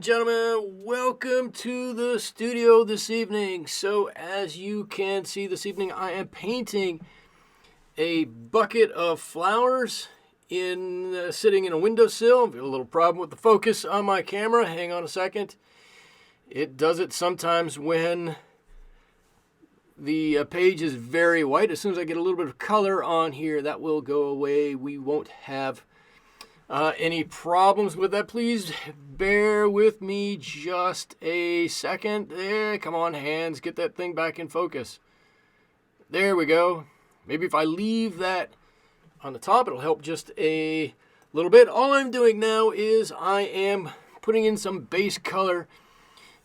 and gentlemen, welcome to the studio this evening. So as you can see this evening, I am painting a bucket of flowers sitting in a windowsill. I've got a little problem with the focus on my camera. Hang on a second. It does it sometimes when the page is very white. As soon as I get a little bit of color on here, that will go away. We won't have any problems with that. Please bear with me just a second. There, come on, hands, get that thing back in focus. There we go. Maybe if I leave that on the top, it'll help just a little bit. All I'm doing now is I am putting in some base color.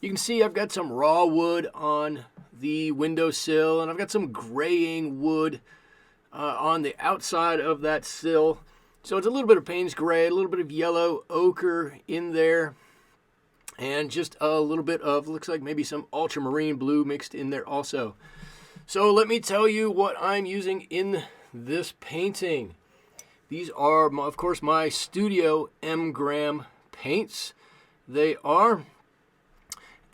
You can see I've got some raw wood on the windowsill, and I've got some graying wood on the outside of that sill. So it's a little bit of Payne's gray, a little bit of yellow ochre in there, and just a little bit of, looks like maybe some ultramarine blue mixed in there also. So let me tell you what I'm using in this painting. These are, of course, my Studio M-Gram paints. They are.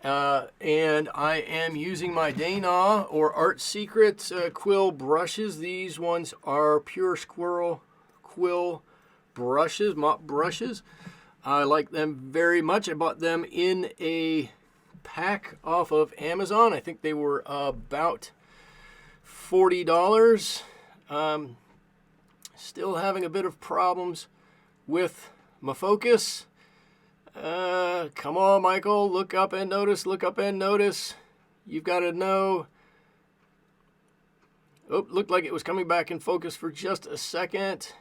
And I am using my Dana or Art Secret quill brushes. These ones are Pure Squirrel quill brushes, mop brushes. I like them very much. I bought them in a pack off of Amazon. I think they were about $40. Still having a bit of problems with my focus. Come on, Michael, look up and notice, look up and notice. You've got to know. Oh, looked like it was coming back in focus for just a second.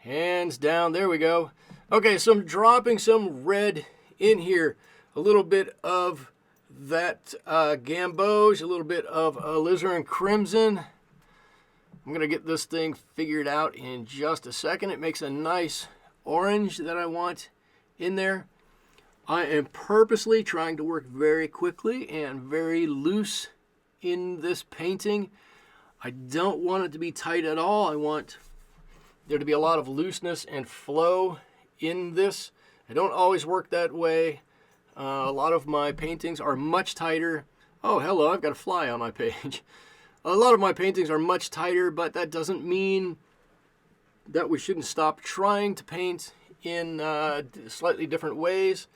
Hands down, there we go. Okay, so I'm dropping some red in here. A little bit of that gamboge, a little bit of alizarin crimson. I'm going to get this thing figured out in just a second. It makes a nice orange that I want in there. I am purposely trying to work very quickly and very loose in this painting. I don't want it to be tight at all. I want there to be a lot of looseness and flow in this. I don't always work that way. A lot of my paintings are much tighter. Oh, hello, I've got a fly on my page. A lot of my paintings are much tighter, but that doesn't mean that we shouldn't stop trying to paint in slightly different ways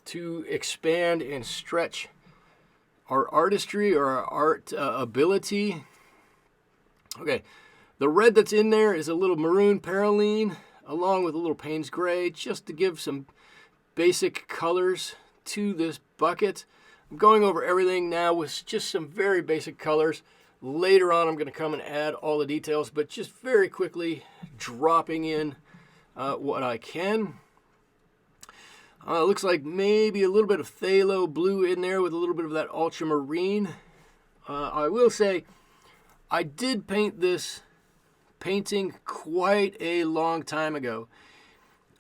to expand and stretch our artistry or our art ability. Okay, the red that's in there is a little maroon perylene along with a little Payne's gray just to give some basic colors to this bucket. I'm going over everything now with just some very basic colors. Later on I'm going to come and add all the details, but just very quickly dropping in what I can. Looks like maybe a little bit of phthalo blue in there with a little bit of that ultramarine. I will say I did paint this painting quite a long time ago.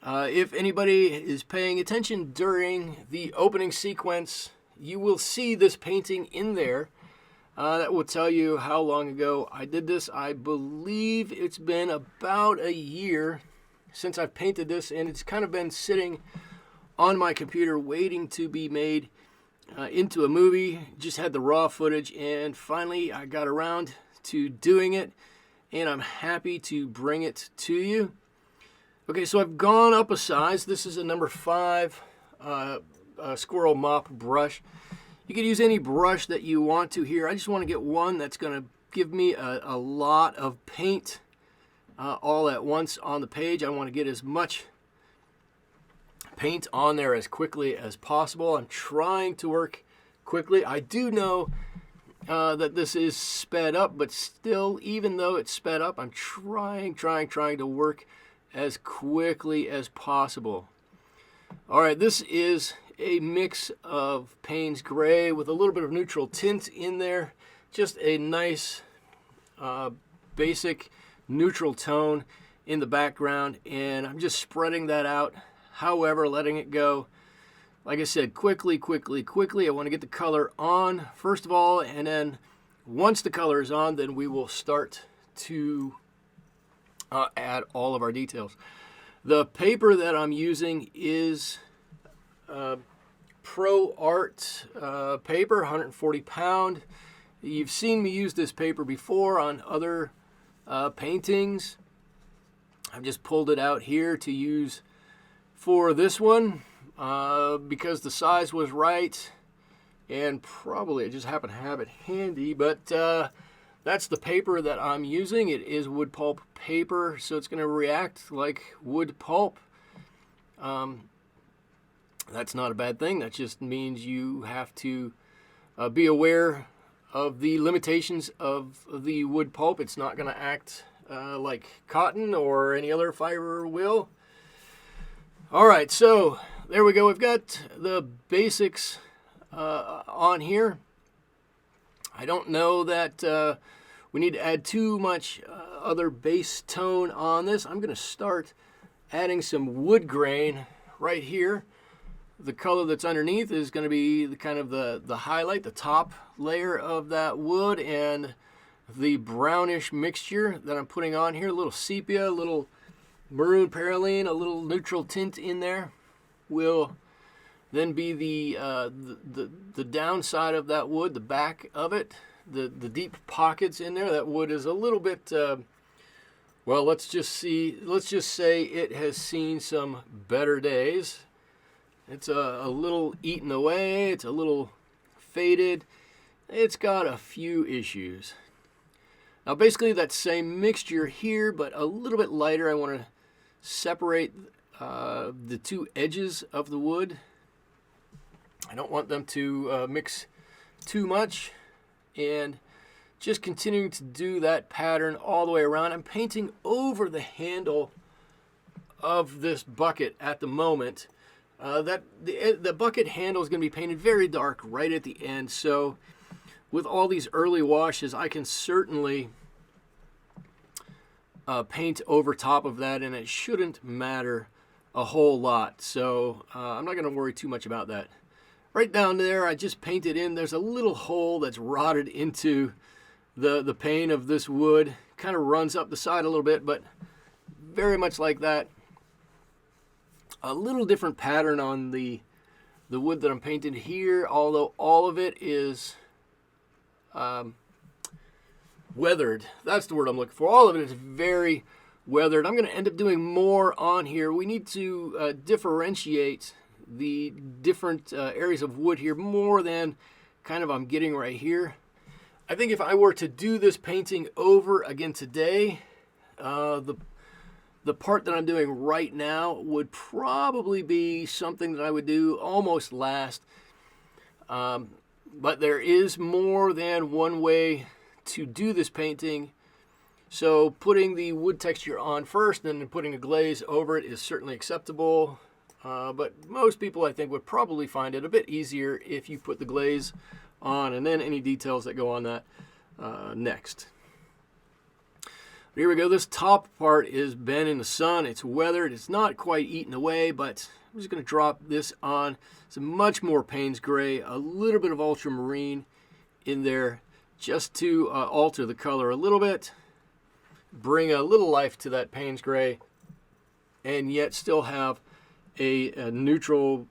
If anybody is paying attention during the opening sequence, you will see this painting in there. That will tell you how long ago I did this. I believe it's been about a year since I've painted this, and it's kind of been sitting on my computer waiting to be made into a movie. Just had the raw footage, and finally I got around to doing it, and I'm happy to bring it to you. Okay, so I've gone up a size. This is a number 5 squirrel mop brush. You can use any brush that you want to here. I just want to get one that's going to give me a lot of paint all at once on the page. I want to get as much paint on there as quickly as possible. I'm trying to work quickly. I do know that this is sped up, but still, even though it's sped up, I'm trying to work as quickly as possible. All right, this is a mix of Payne's gray with a little bit of neutral tint in there. Just a nice basic neutral tone in the background, and I'm just spreading that out, however, letting it go. Like I said, quickly. I want to get the color on first of all, and then once the color is on, then we will start to add all of our details. The paper that I'm using is Pro Art paper, 140 pound. You've seen me use this paper before on other paintings. I've just pulled it out here to use for this one because the size was right, and probably I just happen to have it handy, but that's the paper that I'm using. It is wood pulp paper, so it's going to react like wood pulp. That's not a bad thing. That just means you have to be aware of the limitations of the wood pulp. It's not going to act like cotton or any other fiber will. All right, so there we go. We've got the basics on here. I don't know that we need to add too much other base tone on this. I'm going to start adding some wood grain right here. The color that's underneath is going to be the kind of the highlight, the top layer of that wood, and the brownish mixture that I'm putting on here, a little sepia, a little maroon perylene, a little neutral tint in there, will then be the downside of that wood, the back of it, the deep pockets in there. That wood is a little bit, well, let's just say it has seen some better days. It's a little eaten away, it's a little faded, it's got a few issues. Now basically that same mixture here, but a little bit lighter. I want to separate the two edges of the wood. I don't want them to mix too much, and just continuing to do that pattern all the way around. I'm painting over the handle of this bucket at the moment. The bucket handle is going to be painted very dark right at the end, so with all these early washes I can certainly paint over top of that, and it shouldn't matter a whole lot, so I'm not going to worry too much about that. Right down there I just painted in, there's a little hole that's rotted into the pane of this wood, kind of runs up the side a little bit, but very much like that. A little different pattern on the wood that I'm painting here, although all of it is weathered. That's the word I'm looking for. All of it is very weathered. I'm going to end up doing more on here. We need to differentiate the different areas of wood here more than kind of I'm getting right here. I think if I were to do this painting over again today, the part that I'm doing right now would probably be something that I would do almost last. But there is more than one way to do this painting. So putting the wood texture on first and then putting a glaze over it is certainly acceptable. But most people, I think, would probably find it a bit easier if you put the glaze on and then any details that go on that next. Here we go. This top part is bent in the sun. It's weathered. It's not quite eaten away, but I'm just going to drop this on. It's a much more Payne's gray, a little bit of ultramarine in there just to alter the color a little bit, bring a little life to that Payne's gray, and yet still have a neutral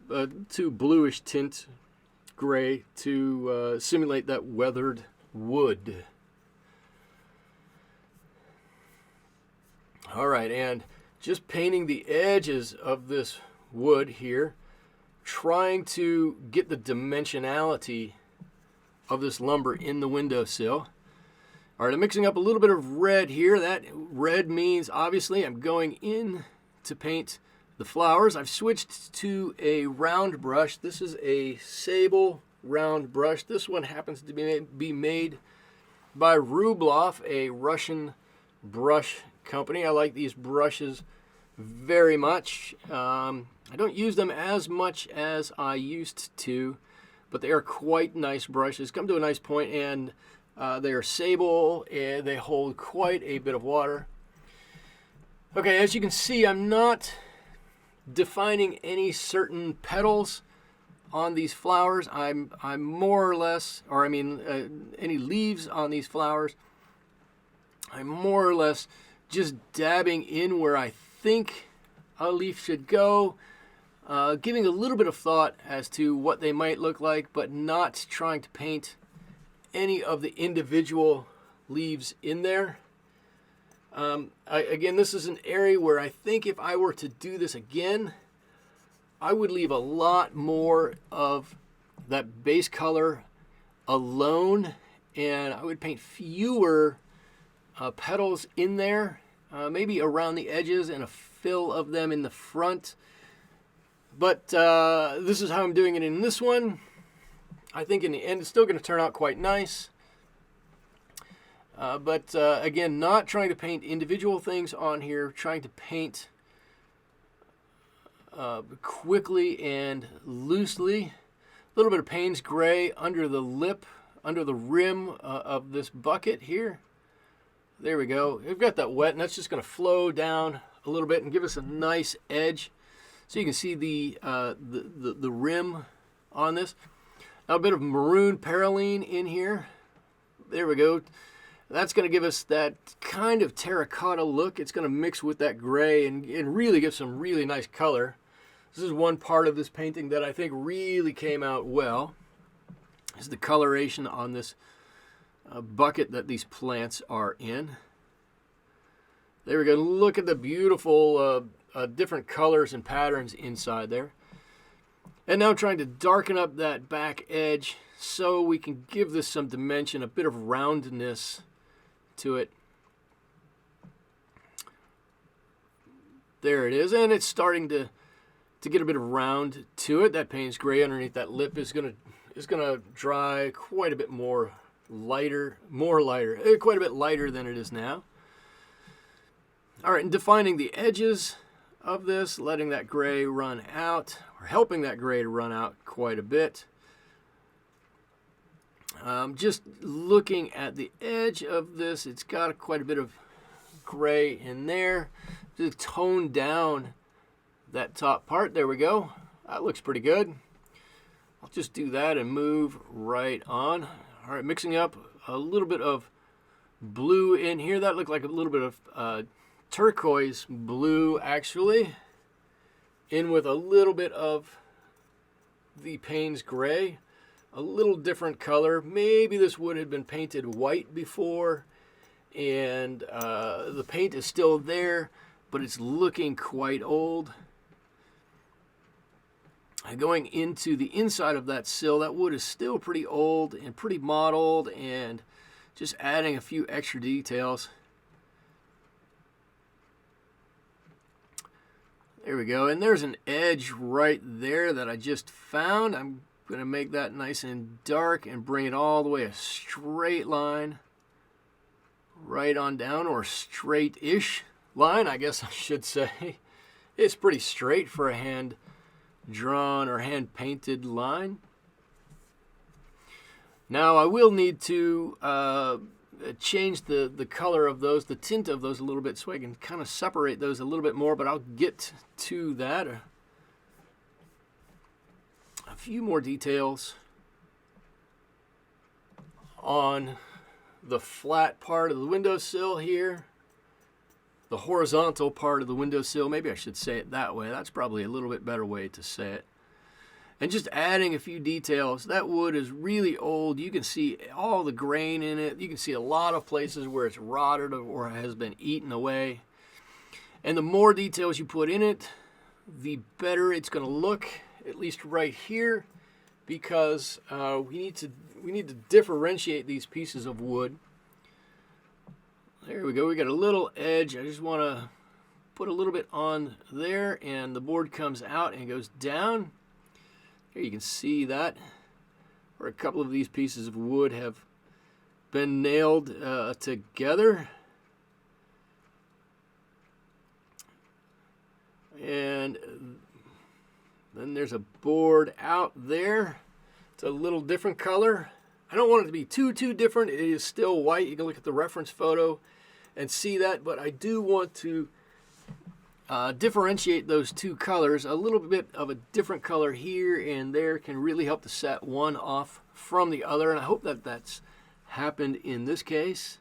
to bluish tint gray to simulate that weathered wood. All right, and just painting the edges of this wood here, trying to get the dimensionality of this lumber in the windowsill. All right, I'm mixing up a little bit of red here. That red means obviously I'm going in to paint the flowers. I've switched to a round brush. This is a sable round brush. This one happens to be made by Rubloff, a Russian brush company. I like these brushes very much. I don't use them as much as I used to, but they are quite nice brushes. Come to a nice point, and they are sable and they hold quite a bit of water. Okay, as you can see, I'm not defining any certain petals on these flowers. I'm more or less, or I mean any leaves on these flowers, I'm more or less just dabbing in where I think a leaf should go. giving a little bit of thought as to what they might look like, but not trying to paint any of the individual leaves in there. Again, this is an area where I think if I were to do this again, I would leave a lot more of that base color alone, and I would paint fewer petals in there, maybe around the edges and a fill of them in the front. But this is how I'm doing it in this one. I think in the end it's still going to turn out quite nice. But again, not trying to paint individual things on here, trying to paint quickly and loosely. A little bit of Payne's gray under the lip, under the rim of this bucket here. There we go. We've got that wet, and that's just going to flow down a little bit and give us a nice edge. So you can see the rim on this. Now a bit of maroon perylene in here. There we go. That's going to give us that kind of terracotta look. It's going to mix with that gray and really give some really nice color. This is one part of this painting that I think really came out well. Is the coloration on this bucket that these plants are in. There we go. Look at the beautiful different colors and patterns inside there. And now trying to darken up that back edge so we can give this some dimension, a bit of roundness to it. There it is, and it's starting to get a bit of round to it. That Payne's gray underneath that lip is gonna dry quite a bit more lighter, quite a bit lighter than it is now. All right, and defining the edges of this, letting that gray run out, or helping that gray to run out quite a bit. Just looking at the edge of this, it's got quite a bit of gray in there. Just tone down that top part. There we go. That looks pretty good. I'll just do that and move right on. All right, mixing up a little bit of blue in here. That looked like a little bit of turquoise blue, actually, in with a little bit of the Payne's gray. A little different color. Maybe this wood had been painted white before, and the paint is still there, but it's looking quite old. Going into the inside of that sill, that wood is still pretty old and pretty mottled, and just adding a few extra details. There we go, and there's an edge right there that I just found. I'm going to make that nice and dark and bring it all the way a straight line right on down, or straight-ish line, I guess I should say. It's pretty straight for a hand-drawn or hand-painted line. Now I will need to change the color of those, the tint of those a little bit, so I can kind of separate those a little bit more, but I'll get to that. A few more details on the flat part of the windowsill here, the horizontal part of the windowsill. Maybe I should say it that way. That's probably a little bit better way to say it. And just adding a few details. That wood is really old. You can see all the grain in it. You can see a lot of places where it's rotted or has been eaten away. And the more details you put in it, the better it's going to look, at least right here, because we need to differentiate these pieces of wood. There we go. We got a little edge. I just want to put a little bit on there, and the board comes out and goes down. Here you can see that, where a couple of these pieces of wood have been nailed together. And then there's a board out there. It's a little different color. I don't want it to be too different. It is still white. You can look at the reference photo and see that, but I do want to differentiate those two colors. A little bit of a different color here and there can really help to set one off from the other, and I hope that that's happened in this case.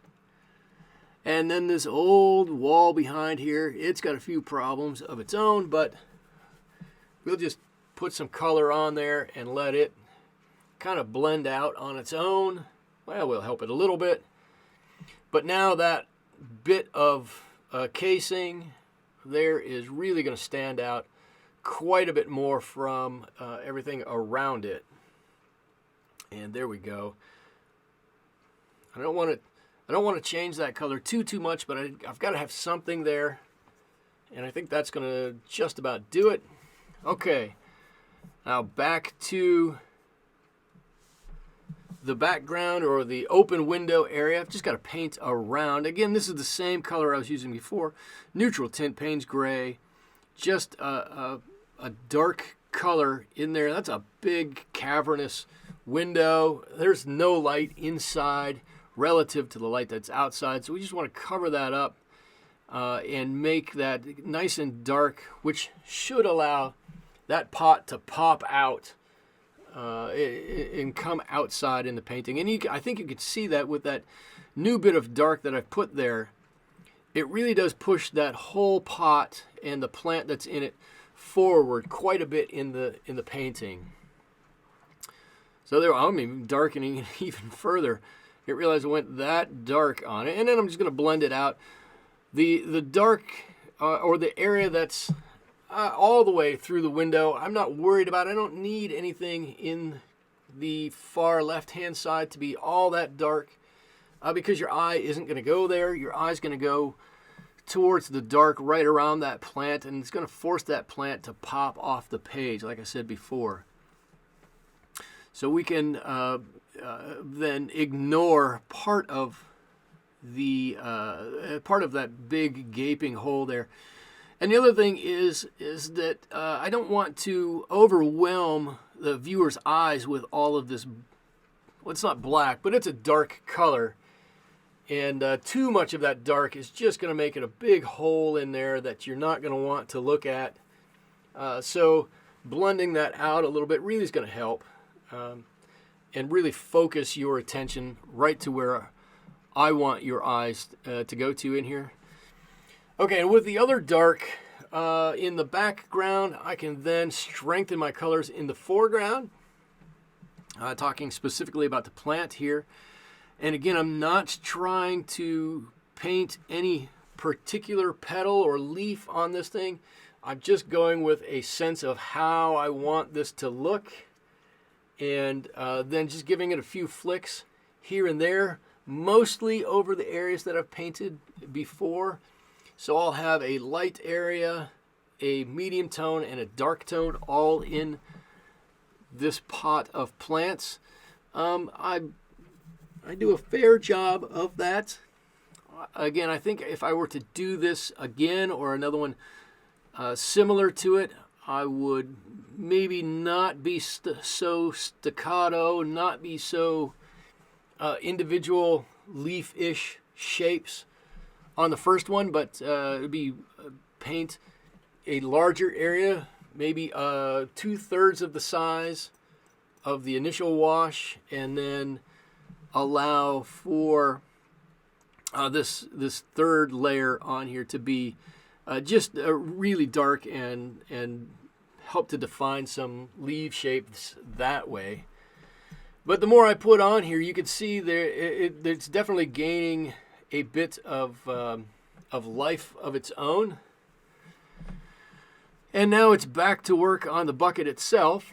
And then this old wall behind here, it's got a few problems of its own, but we'll just put some color on there and let it kind of blend out on its own. Well, we'll help it a little bit. But now that bit of casing there is really going to stand out quite a bit more from everything around it. And there we go. I don't want to change that color too much, but I've got to have something there. And I think that's going to just about do it. Okay. Now back to the background or the open window area. I've just got to paint around. Again, this is the same color I was using before. Neutral tint, Payne's gray. Just a dark color in there. That's a big cavernous window. There's no light inside relative to the light that's outside. So we just want to cover that up and make that nice and dark, which should allow that pot to pop out and come outside in the painting. And I think you could see that with that new bit of dark that I've put there. It really does push that whole pot and the plant that's in it forward quite a bit in the painting. So there, I'm even darkening it even further. I didn't realize it went that dark on it. And then I'm just going to blend it out. The dark or the area that's all the way through the window, I'm not worried about. I don't need anything in the far left-hand side to be all that dark because your eye isn't going to go there. Your eye's going to go towards the dark right around that plant, and it's going to force that plant to pop off the page, like I said before. So we can then ignore part of that big gaping hole there. And the other thing is that I don't want to overwhelm the viewer's eyes with all of this. Well, it's not black, but it's a dark color. And too much of that dark is just going to make it a big hole in there that you're not going to want to look at. So blending that out a little bit really is going to help. And really focus your attention right to where I want your eyes to go to in here. Okay, and with the other dark in the background, I can then strengthen my colors in the foreground. Talking specifically about the plant here. And again, I'm not trying to paint any particular petal or leaf on this thing. I'm just going with a sense of how I want this to look. And then just giving it a few flicks here and there, mostly over the areas that I've painted before. So I'll have a light area, a medium tone, and a dark tone all in this pot of plants. I do a fair job of that. Again, I think if I were to do this again or another one similar to it, I would maybe not be so staccato, not be so individual leaf-ish shapes on the first one, but it would be paint a larger area, maybe 2/3 of the size of the initial wash, and then allow for this third layer on here to be just really dark and help to define some leaf shapes that way. But the more I put on here, you can see there it's definitely gaining a bit of life of its own. And now it's back to work on the bucket itself.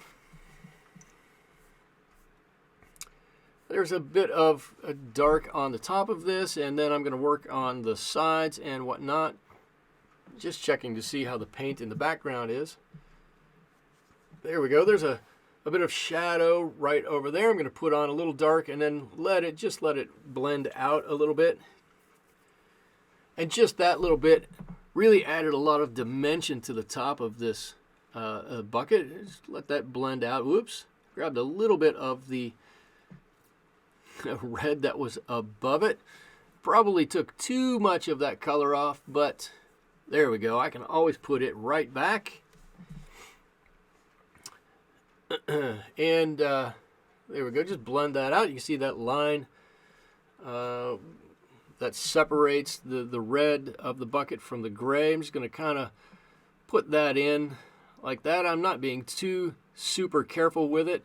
There's a bit of a dark on the top of this, and then I'm going to work on the sides and whatnot. Just checking to see how the paint in the background is. There we go. There's a bit of shadow right over there. I'm going to put on a little dark and then let it blend out a little bit. And just that little bit really added a lot of dimension to the top of this bucket. Just let that blend out. Whoops. Grabbed a little bit of the red that was above it. Probably took too much of that color off, but there we go. I can always put it right back. And there we go. Just blend that out. You can see that line that separates the red of the bucket from the gray. I'm just going to kind of put that in like that. I'm not being too super careful with it.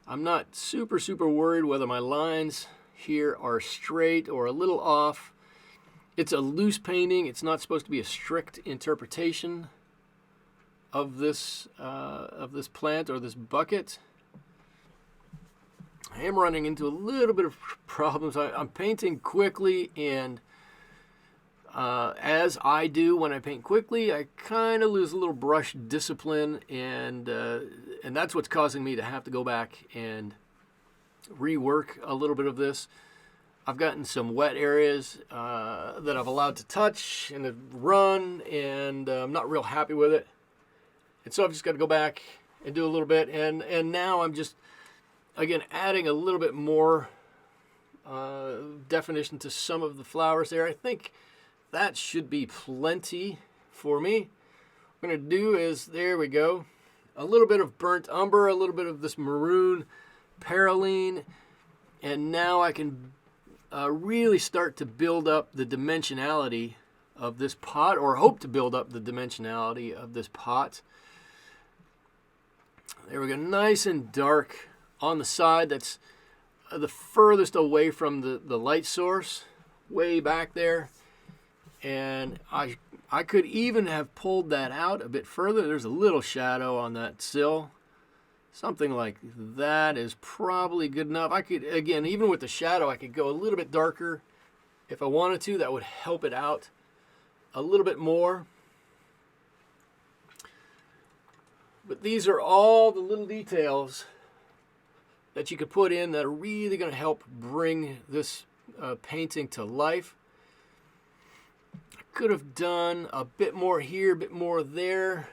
I'm not super worried whether my lines here are straight or a little off. It's a loose painting. It's not supposed to be a strict interpretation of this plant or this bucket. I am running into a little bit of problems. I'm painting quickly, and as I do when I paint quickly, I kind of lose a little brush discipline, and that's what's causing me to have to go back and rework a little bit of this. I've gotten some wet areas that I've allowed to touch and to run, and I'm not real happy with it. And so I've just got to go back and do a little bit, and now I'm just, again, adding a little bit more definition to some of the flowers there. I think that should be plenty for me. What I'm going to do is, there we go, a little bit of burnt umber, a little bit of this maroon perylene, and now I can really start to build up the dimensionality of this pot, or hope to build up the dimensionality of this pot. There we go, nice and dark on the side. That's the furthest away from the light source, way back there. And I could even have pulled that out a bit further. There's a little shadow on that sill. Something like that is probably good enough. I could, again, even with the shadow, I could go a little bit darker if I wanted to. That would help it out a little bit more. But these are all the little details that you could put in that are really going to help bring this painting to life. I could have done a bit more here, a bit more there.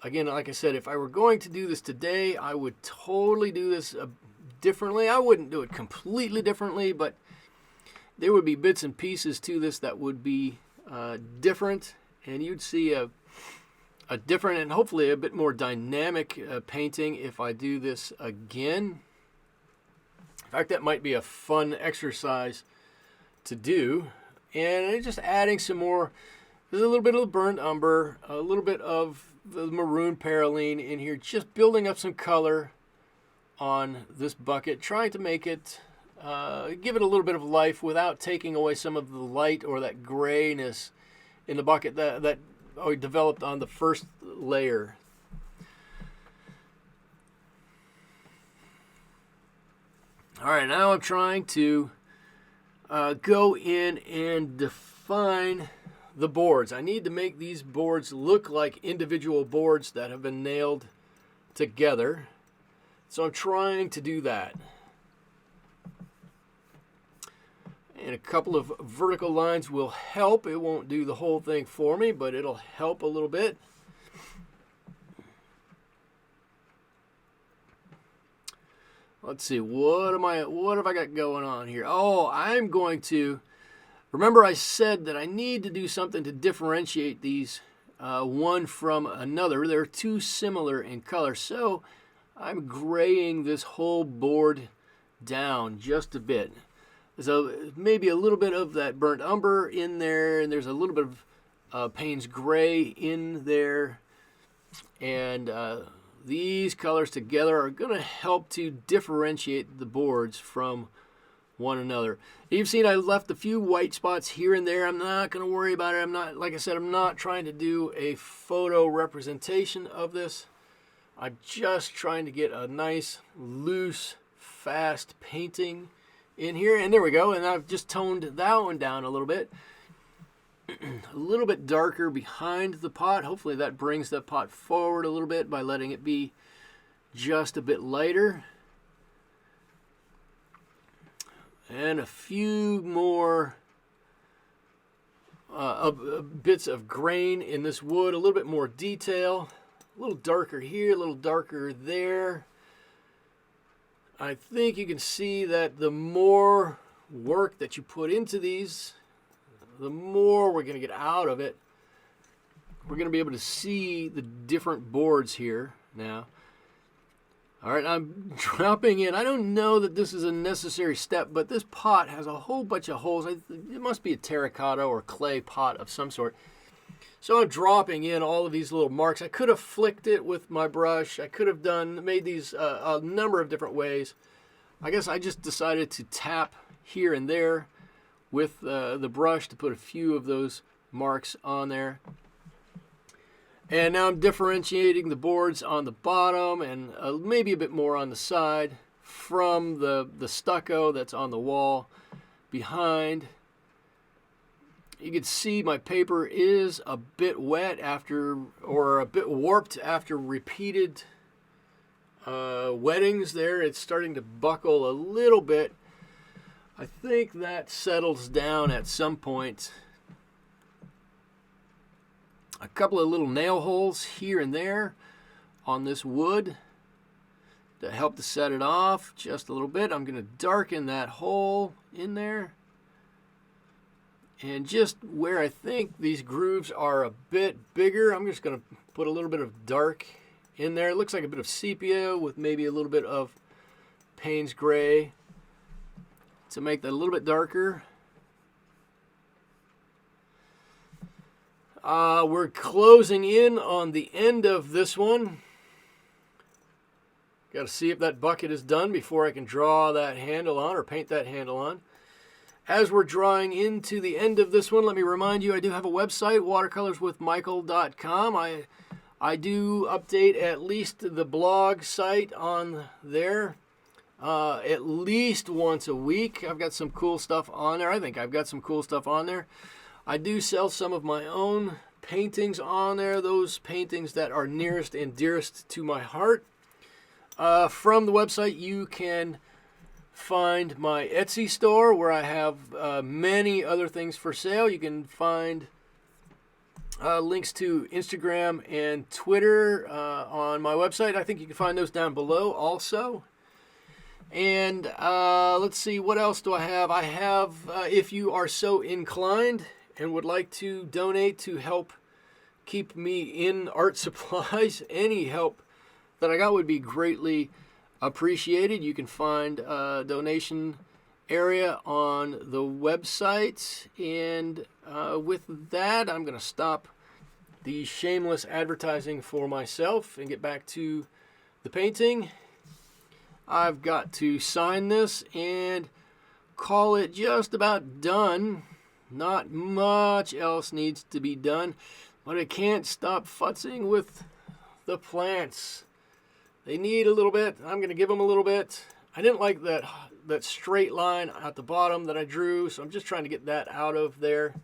Again, like I said, if I were going to do this today, I would totally do this differently. I wouldn't do it completely differently, but there would be bits and pieces to this that would be different, and you'd see a different and hopefully a bit more dynamic painting if I do this again. In fact, that might be a fun exercise to do. And just adding some more, there's a little bit of burnt umber, a little bit of the maroon perylene in here, just building up some color on this bucket, trying to make it, give it a little bit of life without taking away some of the light or that grayness in the bucket that developed on the first layer. All right, now I'm trying to go in and define the boards. I need to make these boards look like individual boards that have been nailed together. So I'm trying to do that. And a couple of vertical lines will help. It won't do the whole thing for me, but it'll help a little bit. Let's see, what have I got going on here? Oh, I'm going to, remember I said that I need to do something to differentiate these one from another. They're too similar in color, so I'm graying this whole board down just a bit. So maybe a little bit of that burnt umber in there, and there's a little bit of Payne's gray in there, and these colors together are going to help to differentiate the boards from one another. You've seen I left a few white spots here and there. I'm not going to worry about it. I'm not, like I said, I'm not trying to do a photo representation of this. I'm just trying to get a nice, loose, fast painting in here. And there we go. And I've just toned that one down a little bit. A little bit darker behind the pot. Hopefully that brings the pot forward a little bit by letting it be just a bit lighter. And a few more bits of grain in this wood, a little bit more detail, a little darker here, a little darker there. I think you can see that the more work that you put into these, the more we're going to get out of it. We're going to be able to see the different boards here now. All right, I'm dropping in. I don't know that this is a necessary step, but this pot has a whole bunch of holes. It must be a terracotta or clay pot of some sort. So I'm dropping in all of these little marks. I could have flicked it with my brush. I could have made these a number of different ways. I guess I just decided to tap here and there with the brush to put a few of those marks on there. And now I'm differentiating the boards on the bottom and maybe a bit more on the side from the stucco that's on the wall behind. You can see my paper is a bit wet or a bit warped after repeated wettings there. It's starting to buckle a little bit. I think that settles down at some point. A couple of little nail holes here and there on this wood to help to set it off just a little bit. I'm going to darken that hole in there. And just where I think these grooves are a bit bigger, I'm just going to put a little bit of dark in there. It looks like a bit of sepia with maybe a little bit of Payne's gray to make that a little bit darker. We're closing in on the end of this one. Got to see if that bucket is done before I can draw that handle on or paint that handle on. As we're drawing into the end of this one, let me remind you I do have a website, watercolorswithmichael.com. I do update at least the blog site on there at least once a week. I've got some cool stuff on there. I think I've got some cool stuff on there. I do sell some of my own paintings on there, those paintings that are nearest and dearest to my heart. From the website, you can find my Etsy store where I have many other things for sale. You can find links to Instagram and Twitter on my website. I think you can find those down below also. And let's see, what else do I have? I have, if you are so inclined and would like to donate to help keep me in art supplies, any help that I got would be greatly appreciated. You can find a donation area on the website. And with that, I'm going to stop the shameless advertising for myself and get back to the painting. I've got to sign this and call it just about done. Not much else needs to be done, but I can't stop futzing with the plants. They need a little bit. I'm going to give them a little bit. I didn't like that straight line at the bottom that I drew, so I'm just trying to get that out of there.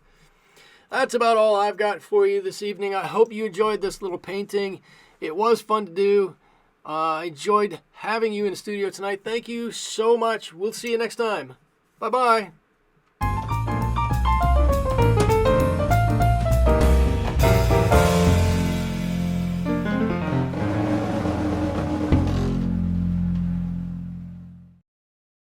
That's about all I've got for you this evening. I hope you enjoyed this little painting. It was fun to do. I enjoyed having you in the studio tonight. Thank you so much. We'll see you next time. Bye-bye.